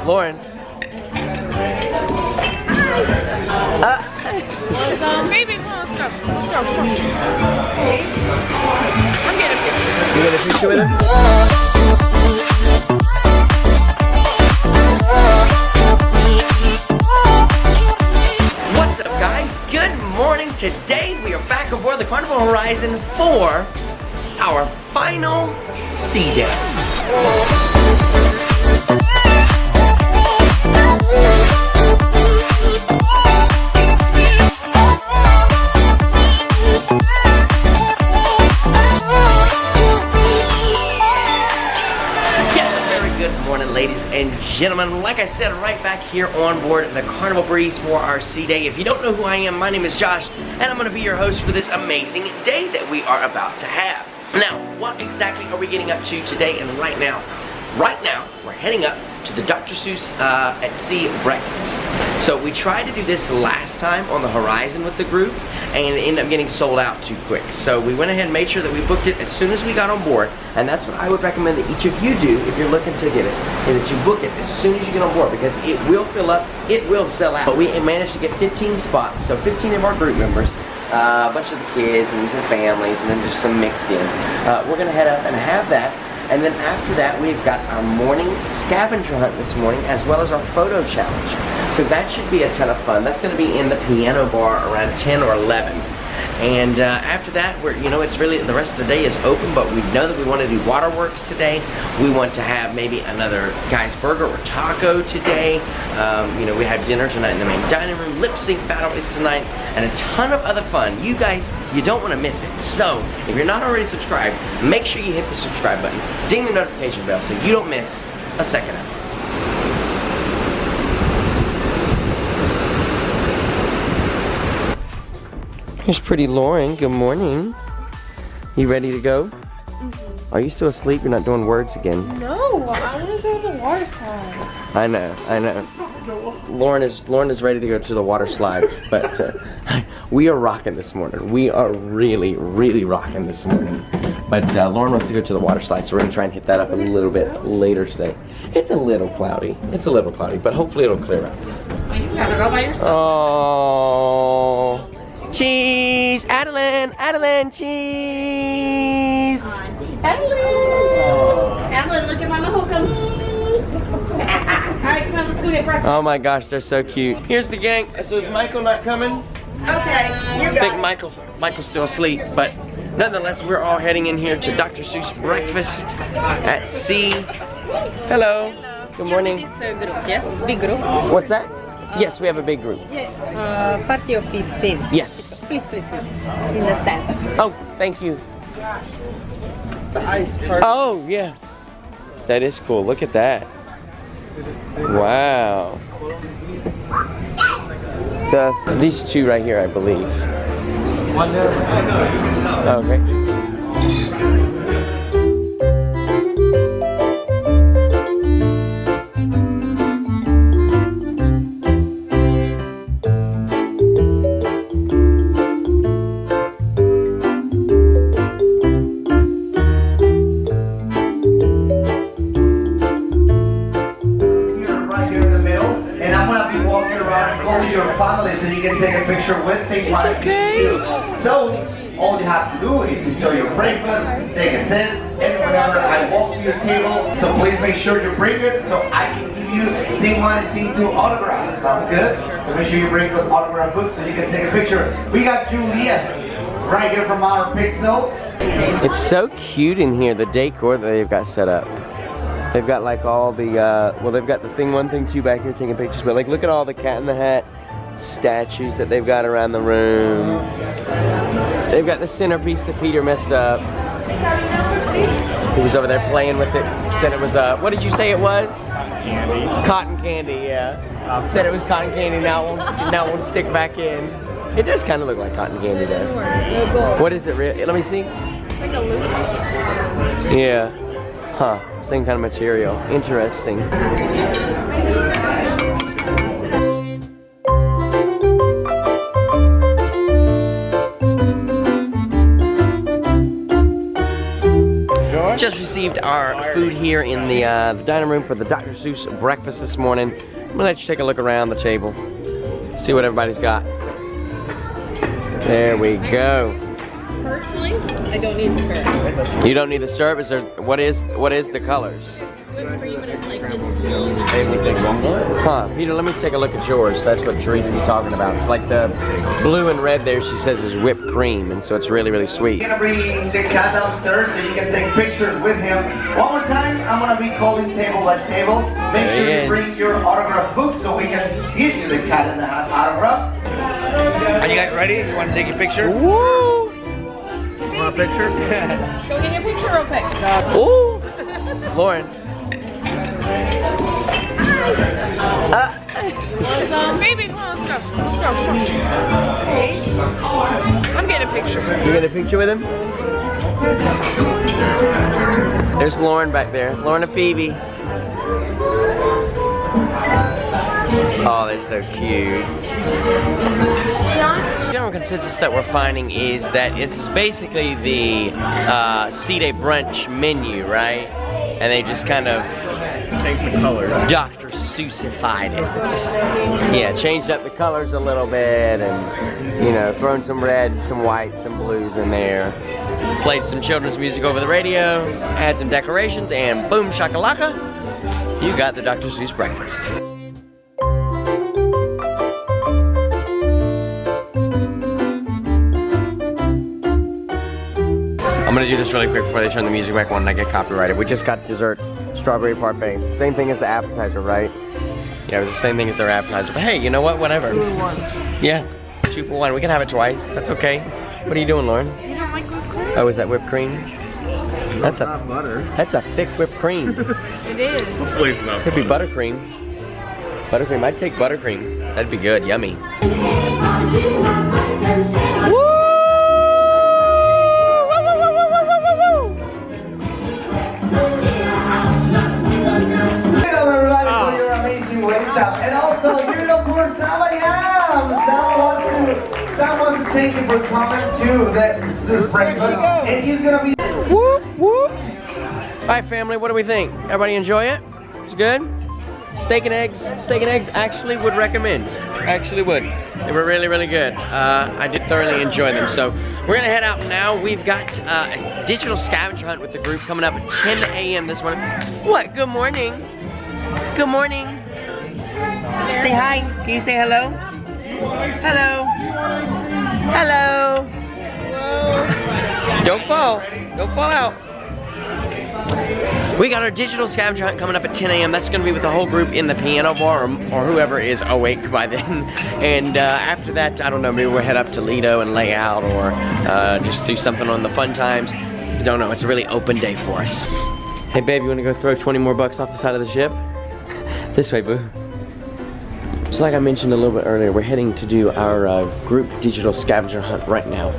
Lauren. Baby, let's go. I'm getting a picture. You get a picture with him? What's up, guys? Good morning. Today we are back aboard the Carnival Horizon for our final sea day. Ladies and gentlemen, like I said, right back here on board the Carnival Breeze for our sea day. If you don't know who I am, my name is Josh, and I'm going to be your host for this amazing day that we are about to have. Now, what exactly are we getting up to today and right now? Right now, we're heading up to the Dr. Seuss at Sea breakfast. So we tried to do this last time on the Horizon with the group, and it ended up getting sold out too quick. So we went ahead and made sure that we booked it as soon as we got on board, and that's what I would recommend that each of you do if you're looking to get it, is that you book it as soon as you get on board, because it will fill up, it will sell out. But we managed to get 15 spots, so 15 of our group members, a bunch of the kids and some families, and then just some mixed in. We're gonna head up and have that. And then after that, we've got our morning scavenger hunt this morning, as well as our photo challenge. So that should be a ton of fun. That's going to be in the piano bar around 10 or 11. And after that, it's really, the rest of the day is open, but we know that we want to do waterworks today. We want to have maybe another guy's burger or taco today. We have dinner tonight in the main dining room, lip sync battle is tonight, and a ton of other fun. You guys, you don't want to miss it. So, if you're not already subscribed, make sure you hit the subscribe button. Ding the notification bell so you don't miss a second of it. Here's pretty Lauren. Good morning. You ready to go? Mm-hmm. Are you still asleep? You're not doing words again. No, I want to go to the water slides. I know. Lauren is ready to go to the water slides, but we are rocking this morning. We are really, really rocking this morning. But Lauren wants to go to the water slides, so we're gonna try and hit that up a little bit later today. It's a little cloudy, but hopefully it'll clear up. You gotta go by yourself. Oh. Cheese! Adeline, cheese! Adeline, look at Mama Holcomb. Alright, come on, let's go get breakfast. Oh my gosh, they're so cute. Here's the gang. So is Michael not coming? Okay, you I think Michael's still asleep, but nonetheless, we're all heading in here to Dr. Seuss Breakfast at Sea. Hello. Good morning. Yes, big group. What's that? Yes, we have a big group. Party of 15. Yes. Please. In the center. Oh, thank you. Oh, yeah. That is cool. Look at that. Wow. These two right here, I believe. Okay. So you can take a picture with the party too. So all you have to do is enjoy your breakfast, take a sip, and whenever I walk to your table, so please make sure you bring it so I can give you Thing 1 and Thing 2 autographs. Sounds good? So make sure you bring those autograph books so you can take a picture. We got Juliet right here from our Pixels. It's so cute in here, the decor that they've got set up. They've got like all the, they've got the Thing 1, Thing 2 back here taking pictures, but like look at all the Cat in the Hat statues that they've got around the room. They've got the centerpiece that Peter messed up. He was over there playing with it. Said it was what did you say it was? Cotton candy. Cotton candy, yeah. Said it was cotton candy. Now it won't stick back in. It does kind of look like cotton candy though. What is it? Let me see. Yeah. Huh. Same kind of material. Interesting. Just received received our food here in the dining room for the Dr. Seuss breakfast this morning. I'm gonna let you take a look around the table, see what everybody's got. There we go. Personally, I don't need the syrup. You don't need the syrup. Is there? What is the colors? Whipped cream and it's like it's Huh, Peter, let me take a look at yours. That's what Teresa's talking about. It's like the blue and red there, she says, is whipped cream, and so it's really, really sweet. I'm gonna bring the cat downstairs so you can take pictures with him. One more time, I'm gonna be calling table by table. Make sure you bring your autograph book so we can give you the Cat in the Hat autograph. Are you guys ready? You want to take your picture? Woo! Want a picture? Go get your picture real quick. Ooh! Lauren. Baby, come on, let's go. I'm getting a picture. You get a picture with him? There's Lauren back there. Lauren and Phoebe. Oh, they're so cute. The general consensus that we're finding is that this is basically the C-Day brunch menu, right? And they just kind of changed the colors. Dr. Seussified it. Yeah, changed up the colors a little bit and, you know, thrown some reds, some whites, some blues in there. Played some children's music over the radio, add some decorations, and boom shakalaka, you got the Dr. Seuss breakfast. I'm gonna do this really quick before they turn the music back on and I get copyrighted. We just got dessert, strawberry parfait. Same thing as the appetizer, right? Yeah, it was the same thing as their appetizer. But hey, you know what? Whatever. 2 for 1. Yeah, 2 for 1. We can have it twice. That's okay. What are you doing, Lauren? You don't like whipped cream? Oh, is that whipped cream? That's a butter. That's a thick whipped cream. It is. Hopefully it's not Could be buttercream. Buttercream. I'd take buttercream. That'd be good. Yummy. Woo! And also, here of course, Sam wants to thank you for coming to the breakfast, and he's gonna be. Whoop whoop! All right, family, what do we think? Everybody enjoy it? It's good. Steak and eggs. Actually would recommend. Actually would. They were really, really good. I did thoroughly enjoy them. So we're gonna head out now. We've got a digital scavenger hunt with the group coming up at 10 a.m. this morning. What? Good morning. Good morning. Say hi. Can you say hello? Hello. Hello. Don't fall. Don't fall out. We got our digital scavenger hunt coming up at 10 a.m. That's going to be with the whole group in the piano bar or whoever is awake by then. And after that, I don't know, maybe we'll head up to Lido and lay out or just do something on the fun times. Don't know. It's a really open day for us. Hey, babe, you want to go throw 20 more bucks off the side of the ship? This way, boo. So like I mentioned a little bit earlier, we're heading to do our group digital scavenger hunt right now.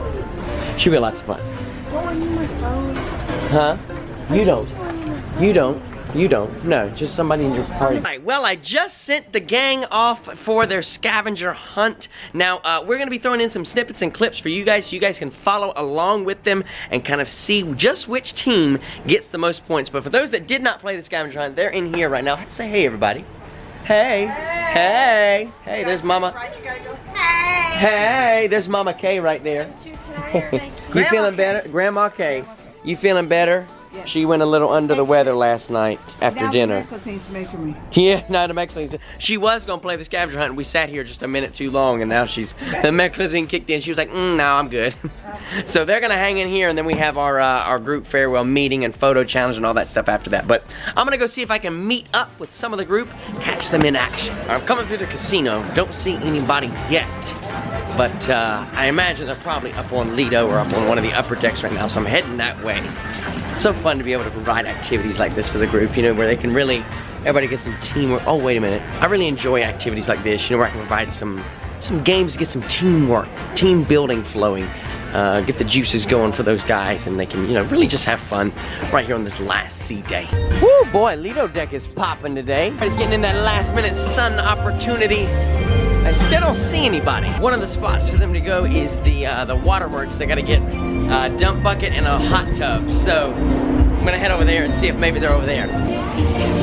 Should be lots of fun. Don't use my phone. Huh? You don't. You don't. You don't. No, just somebody in your party. Alright, well, I just sent the gang off for their scavenger hunt. Now, we're going to be throwing in some snippets and clips for you guys so you guys can follow along with them and kind of see just which team gets the most points. But for those that did not play the scavenger hunt, they're in here right now. Say hey, everybody. Hey. Hey. Hey, there's Mama. Hey, there's Mama K right there. You feeling better? Grandma K, you feeling better? Yeah. She went a little under the weather last night after dinner. Yeah, no, the Mexican. She was gonna play the scavenger hunt, and we sat here just a minute too long, and now the Mexican kicked in. She was like, no, I'm good. So they're gonna hang in here, and then we have our group farewell meeting and photo challenge and all that stuff after that. But I'm gonna go see if I can meet up with some of the group, catch them in action. I'm coming through the casino. Don't see anybody yet. But I imagine they're probably up on Lido or up on one of the upper decks right now, so I'm heading that way. It's so fun to be able to provide activities like this for the group, you know, where they can really, everybody gets some teamwork. Oh, wait a minute. I really enjoy activities like this, you know, where I can provide some games to get some teamwork, team building flowing, get the juices going for those guys, and they can, you know, really just have fun right here on this last sea day. Woo, boy, Lido deck is popping today. Everybody's getting in that last minute sun opportunity. I still don't see anybody. One of the spots for them to go is the waterworks. They gotta get a dump bucket and a hot tub. So I'm gonna head over there and see if maybe they're over there.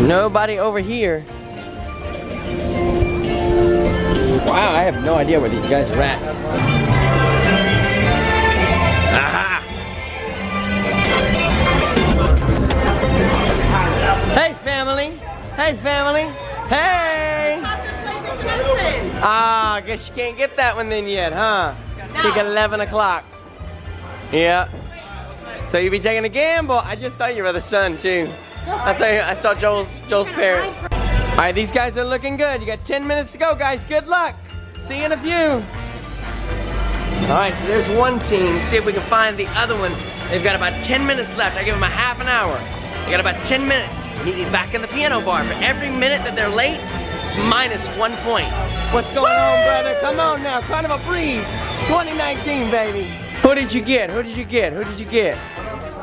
Nobody over here. Wow, I have no idea where these guys are at. Aha! Hey family! Hey family! Hey! Ah, I guess you can't get that one then yet, huh? I think 11 o'clock. Yeah. So you be taking a gamble. I just saw your other son too. I saw Joel's parent. All right, these guys are looking good. You got 10 minutes to go, guys. Good luck. See you in a few. All right, so there's one team. See if we can find the other one. They've got about 10 minutes left. I give them a half an hour. They got about 10 minutes. Meet me back in the piano bar. For every minute that they're late, it's minus 1 point. What's going on, brother? Come on now. Carnival Breeze 2019, baby. Who did you get? Who did you get? Who did you get?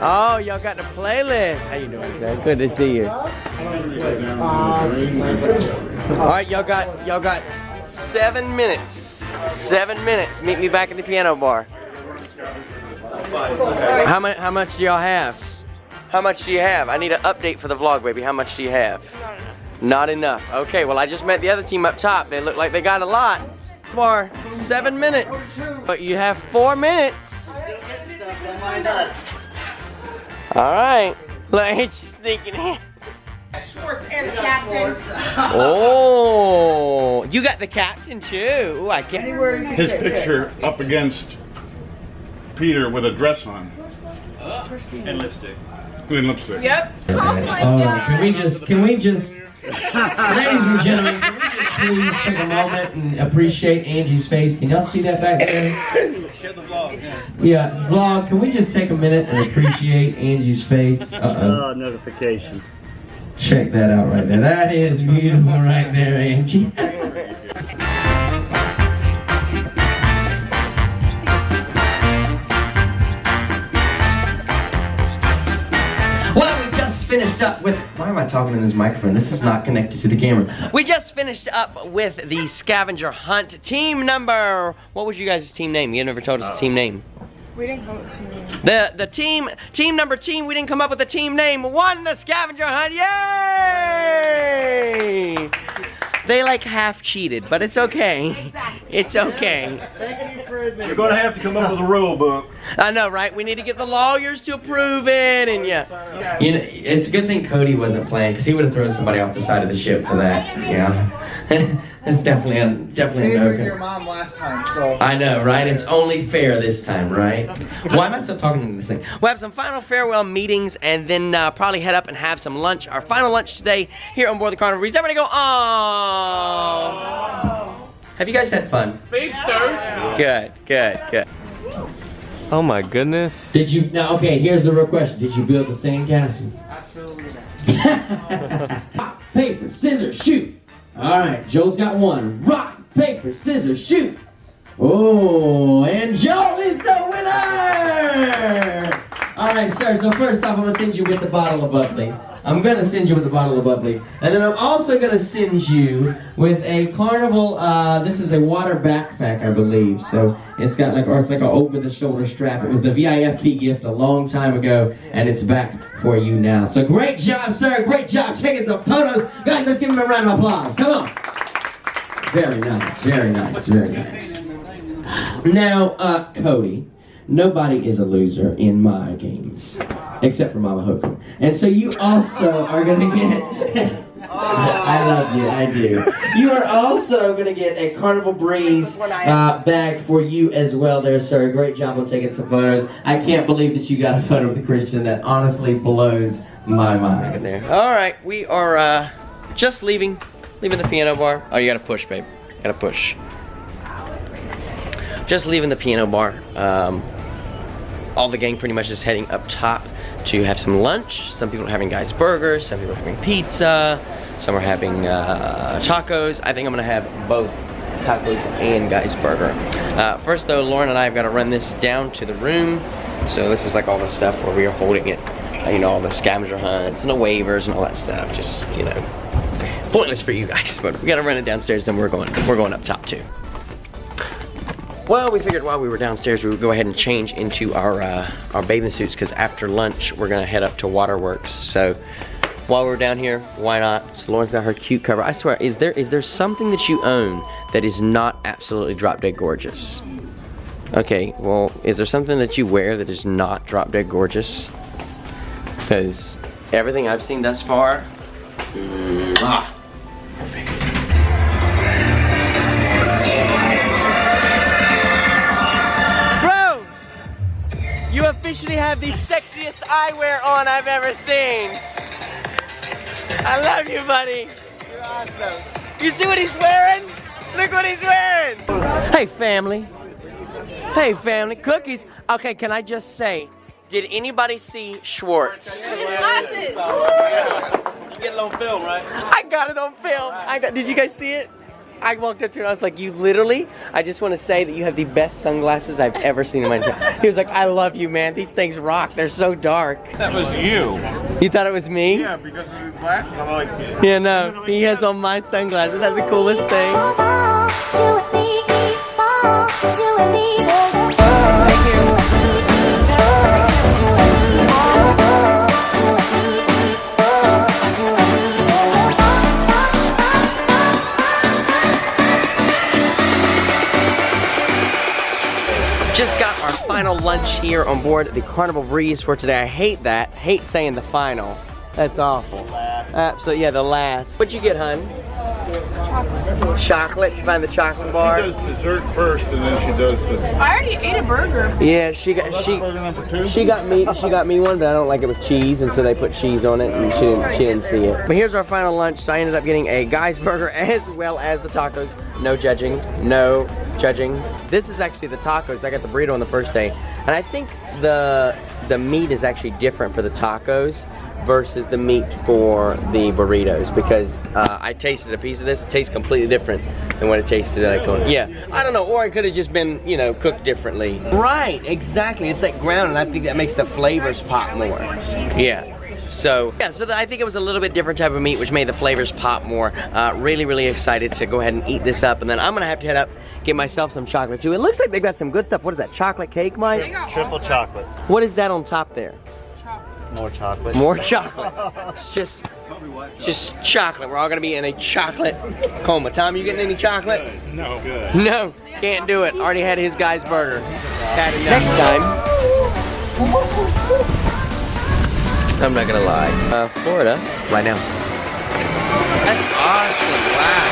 Oh, y'all got the playlist. How you doing, sir? Good to see you. All right, y'all got 7 minutes. 7 minutes. Meet me back at the piano bar. How much do y'all have? How much do you have? I need an update for the vlog, baby. How much do you have? Not enough. Okay, well, I just met the other team up top. They look like they got a lot. For 7 minutes. But you have 4 minutes. All right. Look, ain't you sneaking in? Oh, you got the captain too. Ooh, I can't. His picture up against Peter with a dress on. And lipstick. And lipstick. Yep. Oh my God. Can we just, ladies and gentlemen, can we just please take a moment and appreciate Angie's face? Can y'all see that back there? Share the vlog. Yeah, vlog, can we just take a minute and appreciate Angie's face? Uh-oh. Notification. Check that out right there. That is beautiful right there, Angie. Well, we just finished up with... Why am I talking in this microphone? This is not connected to the camera. We just finished up with the Scavenger Hunt team number. What was you guys' team name? You never told us the team name. We didn't come up with a name. The team number we didn't come up with a team name, won the Scavenger Hunt. Yay! They like half cheated, but it's okay. Exactly. It's okay. You're gonna have to come up with a rule book. I know, right? We need to get the lawyers to approve it, and yeah. You know, it's a good thing Cody wasn't playing, because he would have thrown somebody off the side of the ship for that. Yeah. It's definitely a no. Your mom last time, so. I know, right? It's only fair this time, right? Why am I still talking to this thing? We'll have some final farewell meetings and then probably head up and have some lunch. Our final lunch today here on board the Carnival Breeze. Everybody go, aww. Have you guys had fun? Good. Oh my goodness. Did you, now okay, here's the real question. Did you build the same castle? Absolutely not. Rock, paper, scissors, shoot. All right, Joel's got one. Rock, paper, scissors, shoot. Oh, and Joel is the winner! All right, sir, so first off, I'm gonna send you with the bottle of bubbly. And then I'm also gonna send you with a Carnival, this is a water backpack, I believe. So it's got like, or it's like an over-the-shoulder strap. It was the VIFP gift a long time ago, and it's back for you now. So great job, sir, great job taking some photos. Guys, let's give him a round of applause, come on. Very nice, very nice, very nice. Now, Cody, nobody is a loser in my games, except for Mama Hooker. And so you also are gonna get, I love you, I do. You are also gonna get a Carnival Breeze bag for you as well there, sir. Great job on taking some photos. I can't believe that you got a photo with a Christian. That honestly blows my mind. All right, we are just leaving the piano bar. Oh, you gotta push, babe. Gotta push. Just leaving the piano bar. All the gang pretty much is heading up top to have some lunch. Some people are having guys burgers, some people are having pizza, some are having tacos. I think I'm gonna have both tacos and guys burger. First though, Lauren and I have got to run this down to the room. So this is like all the stuff where we are holding it, you know, all the scavenger hunts and the waivers and all that stuff. Just, you know, pointless for you guys, but we gotta run it downstairs, then we're going up top too. Well, we figured while we were downstairs, we would go ahead and change into our bathing suits because after lunch, we're gonna head up to Waterworks. So while we're down here, why not? So Lauren's got her cute cover. I swear, is there something that you own that is not absolutely drop dead gorgeous? Okay, well, is there something that you wear that is not drop dead gorgeous? Because everything I've seen thus far, perfect. Bro, you officially have the sexiest eyewear on I've ever seen. I love you, buddy. You're awesome. You see what he's wearing? Look what he's wearing. Hey, family. Hey, family. Cookies. Okay, can I just say, did anybody see Schwartz? His glasses. You get it on film, right? I got it on film. Did you guys see it? I walked up to him and I was like, you literally, I just want to say that you have the best sunglasses I've ever seen in my life. He was like, I love you, man. These things rock. They're so dark. That was you. You thought it was me? Yeah, because of his glasses. I'm like, Yeah, no. He has on my sunglasses. That's the coolest thing. Thank you. Just got our final lunch here on board the Carnival Breeze for today. I hate that. Hate saying the final. That's awful. Absolutely, yeah, the last. What'd you get, hun? Chocolate. You find the chocolate bar? she does dessert first, and then she does the I already ate a burger. Yeah, she got burger number 2. she got me one, but I don't like it with cheese, and so they put cheese on it, and she didn't see it. But here's our final lunch. So I ended up getting a guy's burger as well as the tacos. No judging. No judging. This is actually the tacos. I got the burrito on the first day, and I think the meat is actually different for the tacos versus the meat for the burritos, because I tasted a piece of this. It tastes completely different than what it tasted like on. Yeah, I don't know, or it could have just been, you know, cooked differently. Right, exactly. It's like ground, and I think that makes the flavors pop more. Yeah. So I think it was a little bit different type of meat, which made the flavors pop more. Really, really excited to go ahead and eat this up, and then I'm gonna have to head up, get myself some chocolate too. It looks like they've got some good stuff. What is that, chocolate cake, Mike? Triple chocolate. What is that on top there? More chocolate. More chocolate. It's just chocolate. We're all gonna be in a chocolate coma. Tom, you getting any chocolate? No. Good. No, can't do it. Already had his guy's burger. Had enough. Next time. I'm not gonna lie. Florida, right now. That's awesome. Wow.